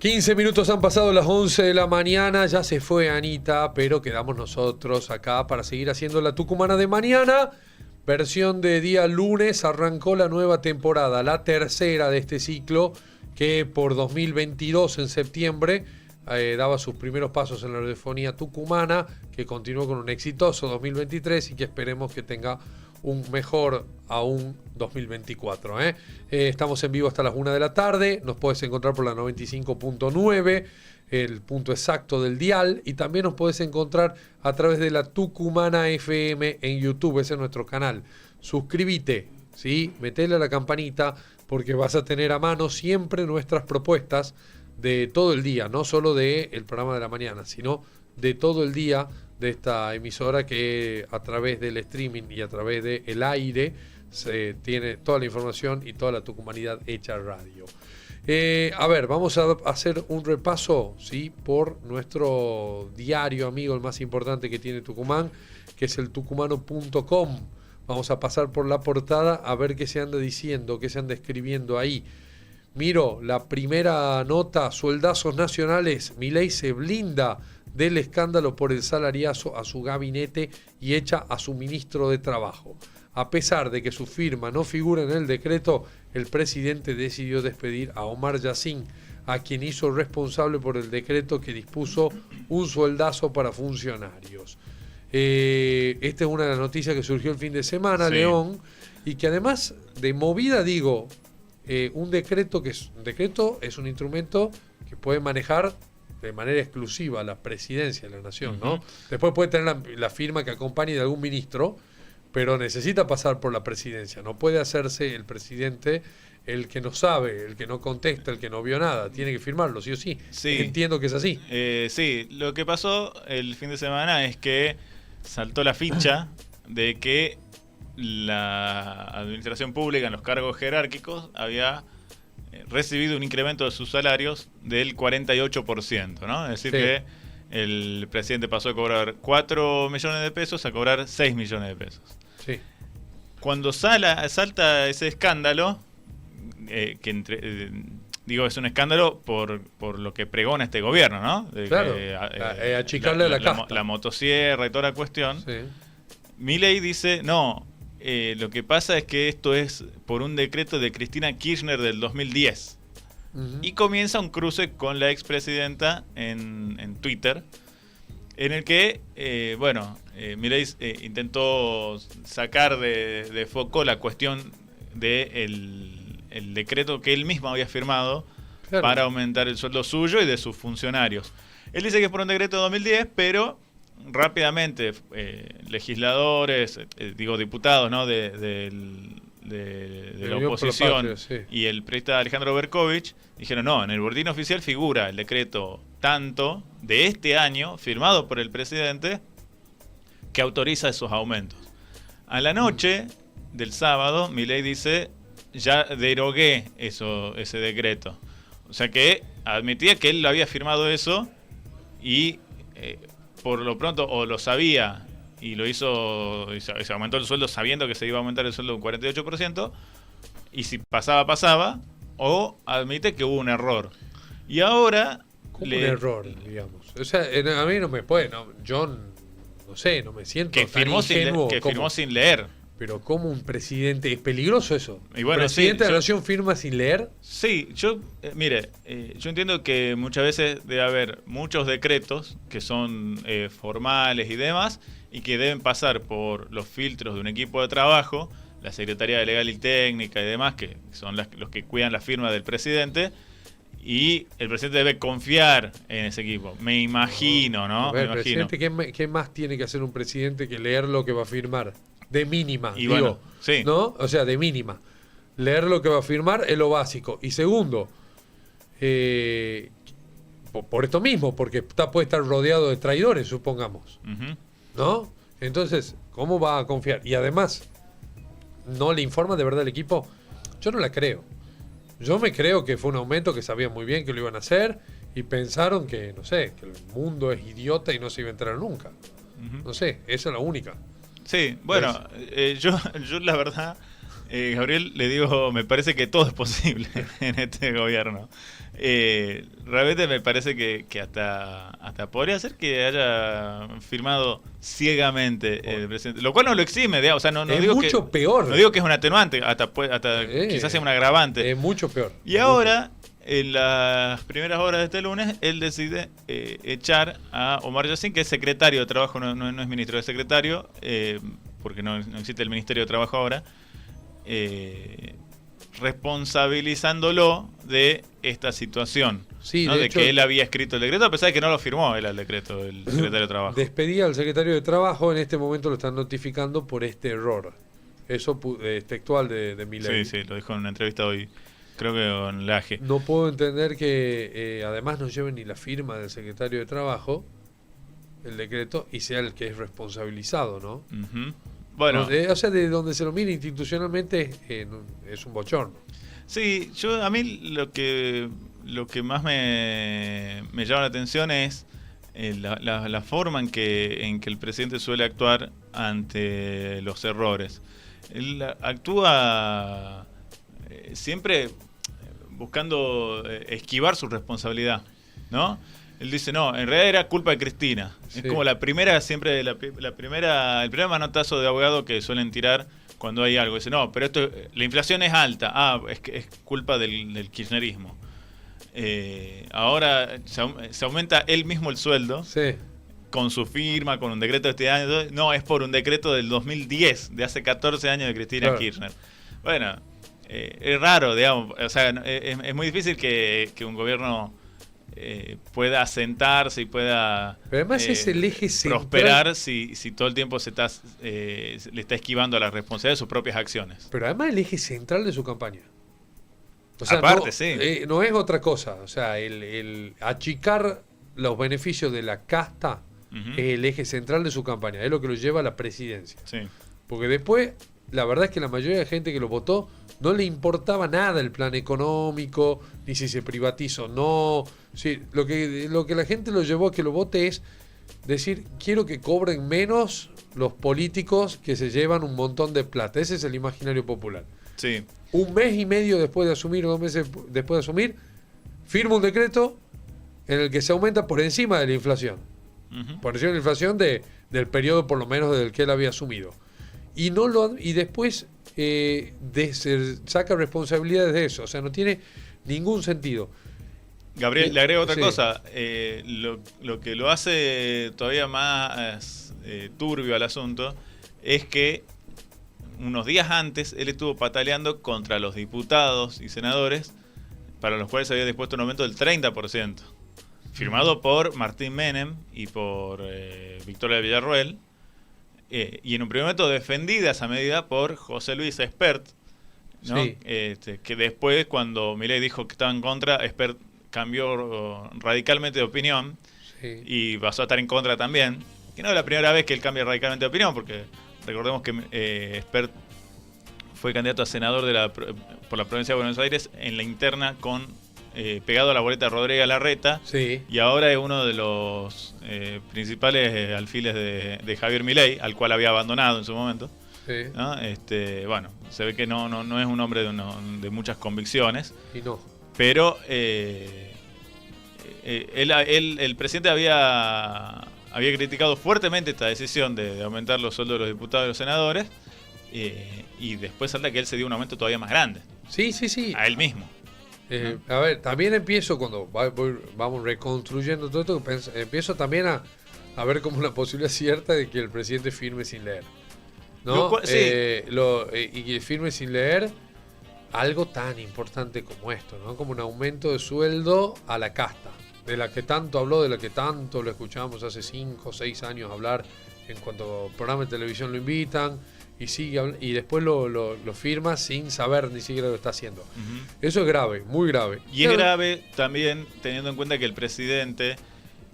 15 minutos han pasado las 11 de la mañana, ya se fue Anita, pero quedamos nosotros acá para seguir haciendo la Tucumana de mañana. Versión de día lunes, arrancó la nueva temporada, la tercera de este ciclo, que por 2022 en septiembre daba sus primeros pasos en la radiofonía tucumana, que continuó con un exitoso 2023 y que esperemos que tenga un mejor aún 2024. Estamos en vivo hasta las 1 de la tarde, nos puedes encontrar por la 95.9, el punto exacto del dial, y también nos puedes encontrar a través de la Tucumana FM en YouTube, ese es nuestro canal. Suscríbete, ¿sí? Metele a la campanita porque vas a tener a mano siempre nuestras propuestas de todo el día, no solo del programa de la mañana, sino de todo el día de esta emisora que a través del streaming y a través del aire se tiene toda la información y toda la tucumanidad hecha radio. A ver, vamos a hacer un repaso, ¿sí?, por nuestro diario amigo, el más importante que tiene Tucumán, que es el tucumano.com. Vamos a pasar por la portada a ver qué se anda diciendo, qué se anda escribiendo ahí. Miro, la primera nota, sueldazos nacionales, Milei se blinda del escándalo por el salariazo a su gabinete y echa a su ministro de Trabajo. A pesar de que su firma no figura en el decreto, el presidente decidió despedir a Omar Yassin, a quien hizo responsable por el decreto que dispuso un sueldazo para funcionarios. Esta es una de las noticias que surgió el fin de semana, sí. León, y que además de movida, digo, un decreto es un instrumento que puede manejar de manera exclusiva la presidencia de la nación, ¿no? Después puede tener la firma que acompañe de algún ministro, pero necesita pasar por la presidencia. No puede hacerse el presidente el que no sabe, el que no contesta, el que no vio nada. Tiene que firmarlo, sí o sí. Sí. Entiendo que es así. Sí, lo que pasó el fin de semana es que saltó la ficha de que la administración pública en los cargos jerárquicos había recibido un incremento de sus salarios del 48%, ¿no? Es decir, sí, que el presidente pasó de cobrar 4 millones de pesos a cobrar 6 millones de pesos. Sí. Cuando salta ese escándalo, es un escándalo por lo que pregona este gobierno, ¿no? Claro, achicarle la casta. La motosierra y toda la cuestión. Sí. Milei dice, no, lo que pasa es que esto es por un decreto de Cristina Kirchner del 2010. Y comienza un cruce con la expresidenta en Twitter, en el que, Milei intentó sacar de foco la cuestión del el decreto que él mismo había firmado, claro, para aumentar el sueldo suyo y de sus funcionarios. Él dice que es por un decreto de 2010, pero rápidamente legisladores, diputados, ¿no?, de la oposición, patria, sí, y el periodista Alejandro Berkovich dijeron, no, en el boletín oficial figura el decreto tanto de este año, firmado por el presidente, que autoriza esos aumentos. A la noche del sábado, Milei dice, ya derogué ese decreto. O sea que admitía que él lo había firmado eso y por lo pronto o lo sabía y lo hizo, y se aumentó el sueldo sabiendo que se iba a aumentar el sueldo un 48%, y si pasaba, o admite que hubo un error. Y ahora... ¿Cómo un error, digamos? O sea, a mí no me puede... No, yo no sé, no me siento que tan firmó ingenuo. Firmó sin leer. Pero ¿cómo un presidente? ¿Es peligroso eso? Y bueno, ¿Un presidente de la nación firma sin leer? Sí, yo entiendo que muchas veces debe haber muchos decretos que son formales y demás, y que deben pasar por los filtros de un equipo de trabajo, la Secretaría de Legal y Técnica y demás, que son los que cuidan la firma del presidente, y el presidente debe confiar en ese equipo. Me imagino, ¿no? A ver, presidente, ¿qué más tiene que hacer un presidente que leer lo que va a firmar? De mínima, y bueno, sí, ¿no? O sea, de mínima. Leer lo que va a firmar es lo básico. Y segundo, por esto mismo, porque puede estar rodeado de traidores, supongamos. ¿No? Entonces, ¿cómo va a confiar? Y además, ¿no le informa de verdad al equipo? Yo no la creo. Yo me creo que fue un aumento que sabían muy bien que lo iban a hacer y pensaron que, no sé, que el mundo es idiota y no se iba a enterar nunca. No sé, esa es la única. Sí, bueno, yo la verdad, Gabriel, le digo, me parece que todo es posible en este gobierno. Realmente me parece que hasta podría ser que haya firmado ciegamente el presidente, lo cual no lo exime, digamos, o sea, no es digo mucho que, peor. no digo que es un atenuante, hasta quizás sea un agravante. Es mucho peor. Y ahora, en las primeras horas de este lunes, él decide echar a Omar Yassin, que es secretario de Trabajo, no es ministro, es secretario, porque no existe el Ministerio de Trabajo ahora, responsabilizándolo de esta situación, Sí, ¿no? de de hecho, que él había escrito el decreto, a pesar de que no lo firmó él, el decreto del secretario de Trabajo. despedía al secretario de Trabajo, en este momento lo están notificando por este error. Eso es textual de Milei. Sí, lo dijo en una entrevista hoy, creo que con Laje. No puedo entender que además no lleven ni la firma del secretario de Trabajo, el decreto, y sea el que es responsabilizado, ¿no? Ujú. Bueno, O sea, de donde se lo mire institucionalmente es un bochorno. sí, a mí lo que más me llama la atención es la forma en que el presidente suele actuar ante los errores. Él actúa siempre buscando esquivar su responsabilidad, ¿no? Él dice, no, en realidad era culpa de Cristina. Sí. Es como el primer manotazo de abogado que suelen tirar cuando hay algo. Dice, no, pero la inflación es alta. Es que es culpa del kirchnerismo. Ahora se aumenta él mismo el sueldo. Sí. Con su firma, con un decreto de este año. No, es por un decreto del 2010, de hace 14 años de Cristina Claro. Kirchner. Bueno, es raro, digamos. O sea, es muy difícil que un gobierno pueda sentarse y pueda Pero además es el eje central. prosperar si todo el tiempo le está esquivando a la responsabilidad de sus propias acciones. Pero además el eje central de su campaña. O sea, Aparte, no, sí. No es otra cosa. O sea, el achicar los beneficios de la casta Ujú. es el eje central de su campaña. Es lo que lo lleva a la presidencia. Sí. Porque después, la verdad es que la mayoría de gente que lo votó no le importaba nada el plan económico, ni si se privatizó o no. Sí, lo que la gente lo llevó a que lo vote es decir, quiero que cobren menos los políticos que se llevan un montón de plata. Ese es el imaginario popular. Sí. Un mes y medio después de asumir, 2 meses después de asumir, firma un decreto en el que se aumenta por encima de la inflación. Ujú. Por encima de la inflación del periodo por lo menos del que él había asumido. Y después saca responsabilidades de eso. O sea, no tiene ningún sentido. Gabriel, le agrego otra Sí. cosa. Lo que lo hace todavía más turbio al asunto es que unos días antes él estuvo pataleando contra los diputados y senadores para los cuales había dispuesto un aumento del 30%, firmado por Martín Menem y por Victoria Villarroel, y en un primer momento defendida esa medida por José Luis Espert, ¿no? Sí. Que después, cuando Milei dijo que estaba en contra, Espert cambió radicalmente de opinión Sí. y pasó a estar en contra también. Que no es la primera vez que él cambia radicalmente de opinión, porque recordemos que Espert fue candidato a senador por la provincia de Buenos Aires en la interna pegado a la boleta de Rodríguez Larreta, Sí. y ahora es uno de los principales alfiles de Javier Milei, al cual había abandonado en su momento, Sí. ¿no? Bueno, se ve que no es un hombre de muchas convicciones, Y no. pero el presidente había criticado fuertemente esta decisión de aumentar los sueldos de los diputados y los senadores, y después salta que él se dio un aumento todavía más grande, Sí, sí, sí. a él mismo. A ver, también empiezo cuando vamos reconstruyendo todo esto, empiezo también a ver como una posibilidad cierta de que el presidente firme sin leer. ¿No? Sí. Y que firme sin leer algo tan importante como esto, ¿no? Como un aumento de sueldo a la casta, de la que tanto habló, de la que tanto lo escuchábamos hace 5 o 6 años hablar en cuanto programas de televisión lo invitan y después lo firma sin saber ni siquiera lo está haciendo. Ujú. Eso es grave, muy grave. Y es grave también teniendo en cuenta que el presidente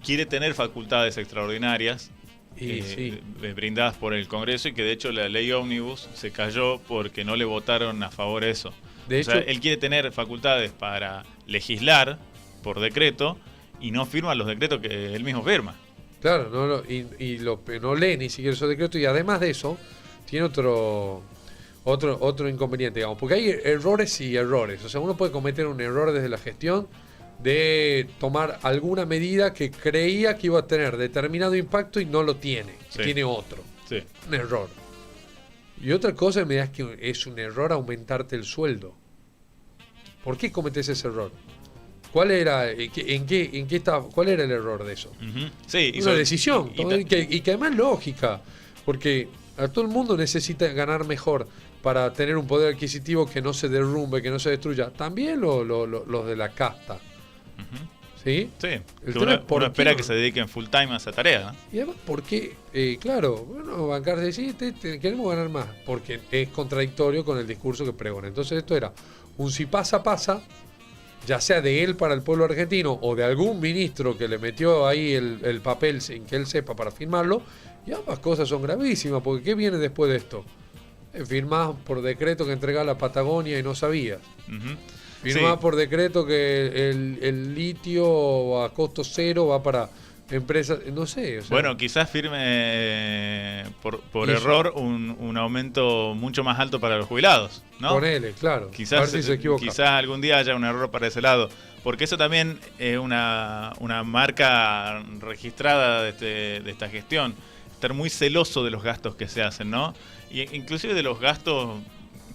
quiere tener facultades extraordinarias Y sí. brindadas por el Congreso, y que de hecho la ley Ómnibus se cayó porque no le votaron a favor de eso. De O sea, hecho, él quiere tener facultades para legislar por decreto y no firma los decretos que él mismo firma. claro, no lee ni siquiera esos decretos, y además de eso tiene otro inconveniente, digamos, porque hay errores y errores. O sea, uno puede cometer un error desde la gestión de tomar alguna medida que creía que iba a tener determinado impacto y no lo tiene, Sí. tiene otro. Sí. Un error. Y otra cosa me das que es un error aumentarte el sueldo. ¿Por qué cometés ese error? ¿Cuál era, en qué estaba, cuál era el error de eso? Ujú. Sí, Una decisión, y y que además es lógica, porque a todo el mundo necesita ganar mejor para tener un poder adquisitivo que no se derrumbe, que no se destruya. También los de la casta. Ujú. ¿Sí? Sí, El que tema uno, es por uno qué espera no. que se dediquen full time a esa tarea, ¿no? Y además, ¿por qué? Claro, bueno, bancarse, sí, queremos ganar más, porque es contradictorio con el discurso que pregona. Entonces esto era un si pasa, pasa, ya sea de él para el pueblo argentino o de algún ministro que le metió ahí el papel sin que él sepa para firmarlo, y ambas cosas son gravísimas, porque ¿qué viene después de esto? Firmás por decreto que entregás la Patagonia y no sabías. Ujú. Firmás Sí. por decreto que el litio a costo cero va para empresas, no sé. O sea, Bueno, quizás firme por Y eso. error un aumento mucho más alto para los jubilados, ¿no? ponele, claro. A ver Quizás, si se equivoca. quizás algún día haya un error para ese lado. Porque eso también es una marca registrada de esta gestión. Estar muy celoso de los gastos que se hacen, ¿no? Y inclusive de los gastos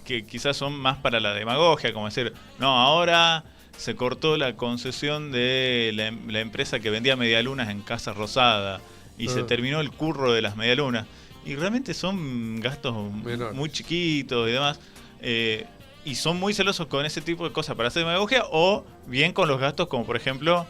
que quizás son más para la demagogia, como decir, no, ahora se cortó la concesión de la empresa que vendía medialunas en Casa Rosada y se terminó el curro de las medialunas. Y realmente son gastos Menores. muy chiquitos y demás. Y son muy celosos con ese tipo de cosas para hacer demagogia, o bien con los gastos como por ejemplo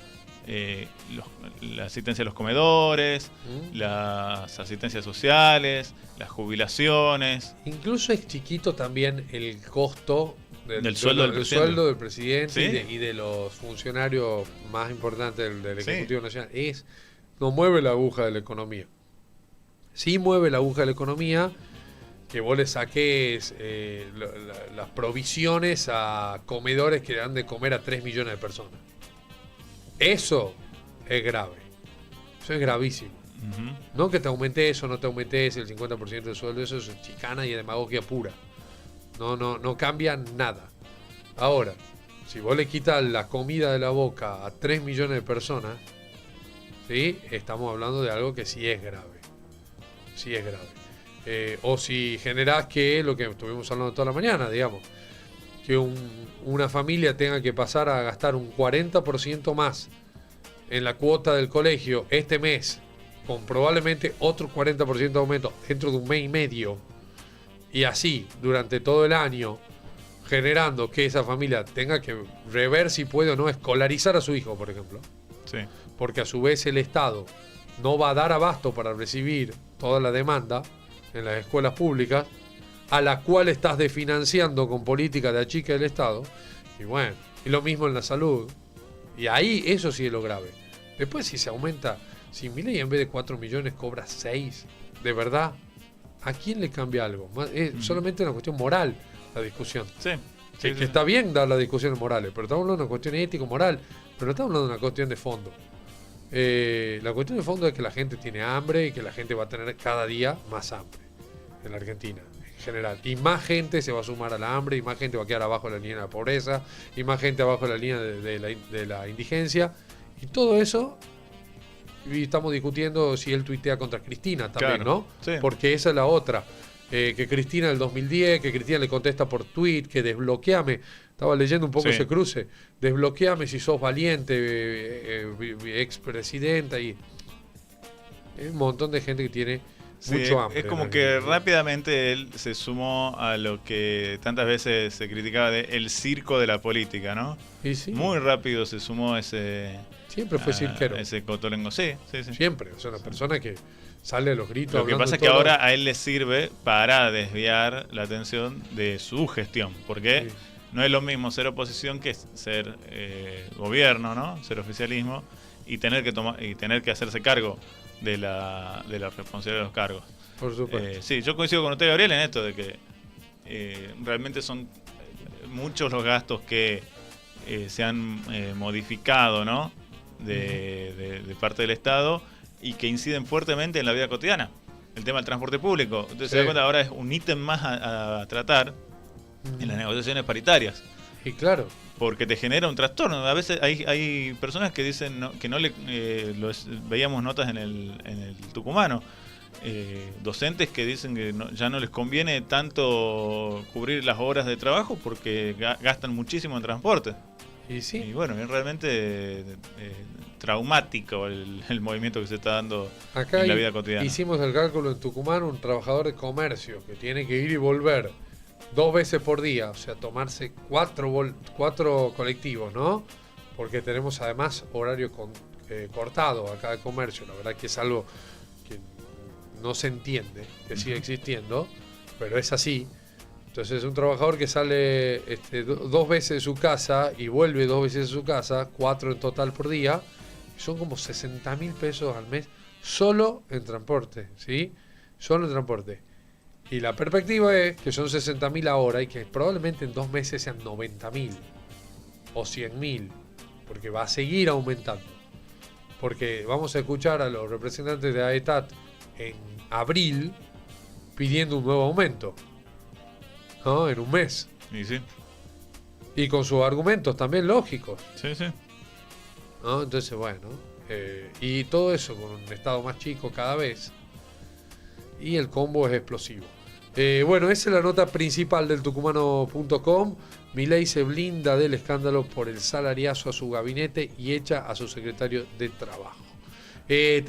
la asistencia a los comedores, las asistencias sociales, las jubilaciones. Incluso es chiquito también el costo Del sueldo del presidente. sueldo del presidente ¿Sí? y de los funcionarios más importantes del Sí. Ejecutivo Nacional. No mueve la aguja de la economía. Sí mueve la aguja de la economía que vos le saques las provisiones a comedores que dan de comer a 3 millones de personas. Eso es grave. Eso es gravísimo. Ujú. No que te aumente eso, no te aumentes el 50% del sueldo, eso es chicana y demagogia pura. No cambia nada. Ahora, si vos le quitas la comida de la boca a 3 millones de personas, ¿sí? Estamos hablando de algo que sí es grave. Sí es grave. O si generás que, lo que estuvimos hablando toda la mañana, digamos, que una familia tenga que pasar a gastar un 40% más en la cuota del colegio este mes, con probablemente otro 40% de aumento dentro de un mes y medio, y así durante todo el año, generando que esa familia tenga que rever si puede o no escolarizar a su hijo, por ejemplo, Sí. porque a su vez el Estado no va a dar abasto para recibir toda la demanda en las escuelas públicas, a la cual estás desfinanciando con políticas de achique del Estado, y bueno, y lo mismo en la salud, y ahí eso sí es lo grave. Después si se aumenta, si Milei en vez de 4 millones cobra 6, de verdad, ¿a quién le cambia algo? Es solamente una cuestión moral la discusión. Sí. Que está bien dar las discusiones morales, pero estamos hablando de una cuestión ético-moral, pero no estamos hablando de una cuestión de fondo. La cuestión de fondo es que la gente tiene hambre y que la gente va a tener cada día más hambre en la Argentina, en general. Y más gente se va a sumar al hambre, y más gente va a quedar abajo de la línea de la pobreza, y más gente abajo de la línea de la indigencia. Y todo eso, y estamos discutiendo si él tuitea contra Cristina también, Claro, ¿no? sí. Porque esa es la otra. Que Cristina del 2010, que Cristina le contesta por tweet, que desbloqueame. Estaba leyendo un poco Sí. ese cruce. Desbloqueame si sos valiente, expresidenta. Y hay un montón de gente que tiene Sí, mucho hambre. es como en que Argentina. rápidamente él se sumó a lo que tantas veces se criticaba de el circo de la política, ¿no? Y sí, Muy rápido se sumó ese siempre fue cirquero. ese cotolengo. Sí. Siempre. O sea, una persona que sale a los gritos. Lo que hablando pasa de es que todo. ahora a él le sirve para desviar la atención de su gestión, porque Sí. no es lo mismo ser oposición que ser gobierno, ¿no? Ser oficialismo y tener que hacerse cargo de la responsabilidad de los cargos. Por supuesto. Sí, yo coincido con usted, Gabriel, en esto de que realmente son muchos los gastos que se han modificado, ¿no? de parte del Estado y que inciden fuertemente en la vida cotidiana. El tema del transporte público. Entonces se da cuenta, ahora es un ítem más a tratar en las negociaciones paritarias. Y claro, porque te genera un trastorno. A veces hay personas que dicen que no le veíamos notas en el tucumano. Docentes que dicen que ya no les conviene tanto cubrir las horas de trabajo porque gastan muchísimo en transporte. Y sí. Y bueno, es realmente traumático el movimiento que se está dando acá en la vida cotidiana. Hicimos el cálculo en Tucumán, un trabajador de comercio que tiene que ir y volver 2 veces por día, o sea, tomarse 4 colectivos, ¿no? Porque tenemos además horario cortado acá de comercio, la verdad que es algo que no se entiende, que sigue existiendo, pero es así. Entonces es un trabajador que sale 2 veces de su casa y vuelve 2 veces de su casa, 4 en total por día, y son como 60.000 pesos al mes solo en transporte, ¿sí? Solo en transporte. Y la perspectiva es que son 60.000 ahora y que probablemente en 2 meses sean 90.000 o 100.000, porque va a seguir aumentando. Porque vamos a escuchar a los representantes de AETAT en abril pidiendo un nuevo aumento, ¿no? En un mes. Y sí. Y con sus argumentos también lógicos. Sí, sí. ¿No? Entonces, bueno. Y todo eso con un Estado más chico cada vez. Y el combo es explosivo. Bueno, esa es la nota principal del tucumano.com. Milei se blinda del escándalo por el salariazo a su gabinete y echa a su secretario de Trabajo.